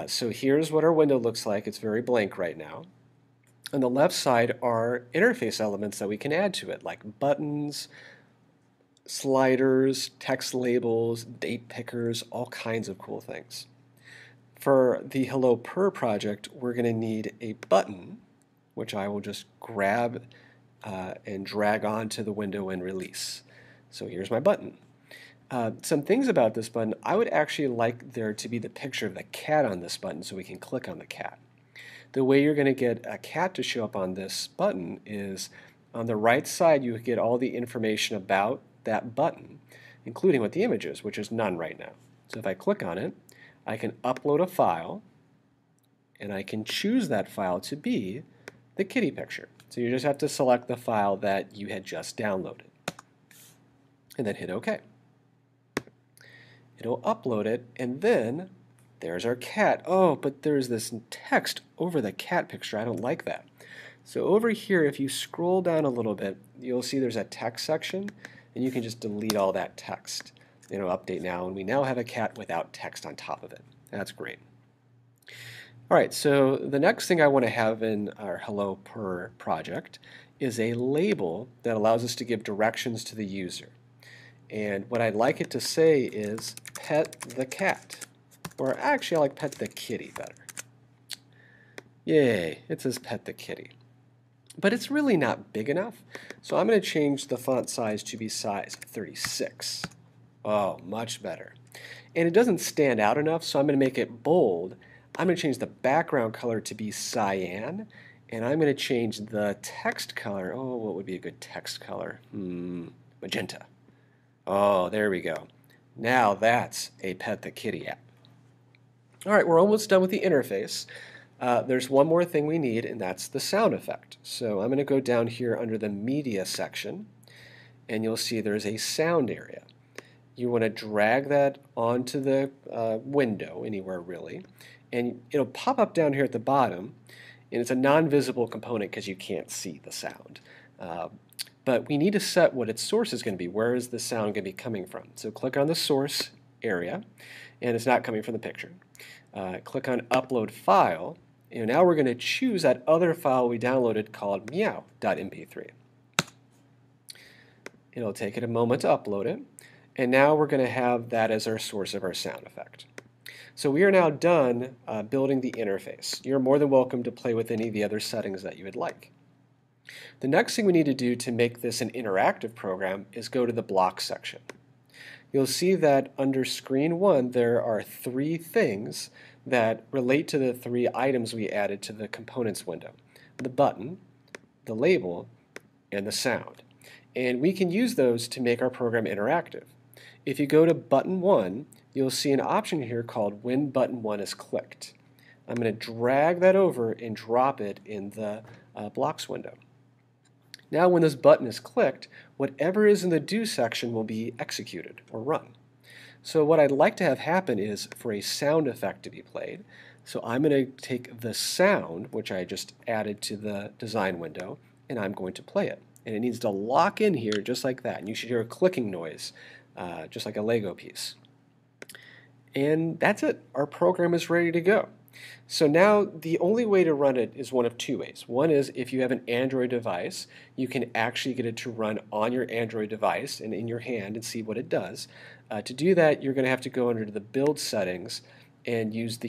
So here's what our window looks like. It's very blank right now. On the left side are interface elements that we can add to it, like buttons, sliders, text labels, date pickers, all kinds of cool things. For the Hello Purr project, we're going to need a button, which I will just grab and drag onto the window and release. So here's my button. Some things about this button, I would actually like there to be the picture of the cat on this button so we can click on the cat. The way you're going to get a cat to show up on this button is on the right side you get all the information about that button, including what the image is, which is none right now. So if I click on it, I can upload a file, and I can choose that file to be the kitty picture. So you just have to select the file that you had just downloaded, and then hit OK. It'll upload it, and then there's our cat. Oh, but there's this text over the cat picture. I don't like that. So over here, if you scroll down a little bit, you'll see there's a text section, and you can just delete all that text. It'll update now, and we now have a cat without text on top of it. That's great. All right, so the next thing I want to have in our Hello Purr project is a label that allows us to give directions to the user. And what I'd like it to say is pet the cat. Or actually, I like pet the kitty better. Yay, it says pet the kitty. But it's really not big enough, so I'm going to change the font size to be size 36. Oh, much better. And it doesn't stand out enough, so I'm going to make it bold. I'm going to change the background color to be cyan, and I'm going to change the text color. Oh, what would be a good text color? Magenta. Oh, there we go. Now that's a Pet the Kitty app. All right, we're almost done with the interface. There's one more thing we need, and that's the sound effect. So I'm going to go down here under the media section, and you'll see there's a sound area. You want to drag that onto the window, anywhere really, and it'll pop up down here at the bottom, and it's a non-visible component because you can't see the sound. But we need to set what its source is going to be. Where is the sound going to be coming from? So click on the source area, and it's not coming from the picture. Click on Upload File, and now we're going to choose that other file we downloaded called meow.mp3. It'll take it a moment to upload it, and now we're going to have that as our source of our sound effect. So we are now done building the interface. You're more than welcome to play with any of the other settings that you would like. The next thing we need to do to make this an interactive program is go to the blocks section. You'll see that under screen 1 there are 3 things that relate to the 3 items we added to the components window: the button, the label, and the sound. And we can use those to make our program interactive. If you go to button 1, you'll see an option here called when button 1 is clicked. I'm going to drag that over and drop it in the blocks window. Now when this button is clicked, whatever is in the do section will be executed or run. So what I'd like to have happen is for a sound effect to be played. So I'm going to take the sound, which I just added to the design window, and I'm going to play it. And it needs to lock in here just like that. And you should hear a clicking noise, just like a Lego piece. And that's it. Our program is ready to go. So now the only way to run it is one of 2 ways. One is if you have an Android device, you can actually get it to run on your Android device and in your hand and see what it does. To do that, you're going to have to go under the build settings and use the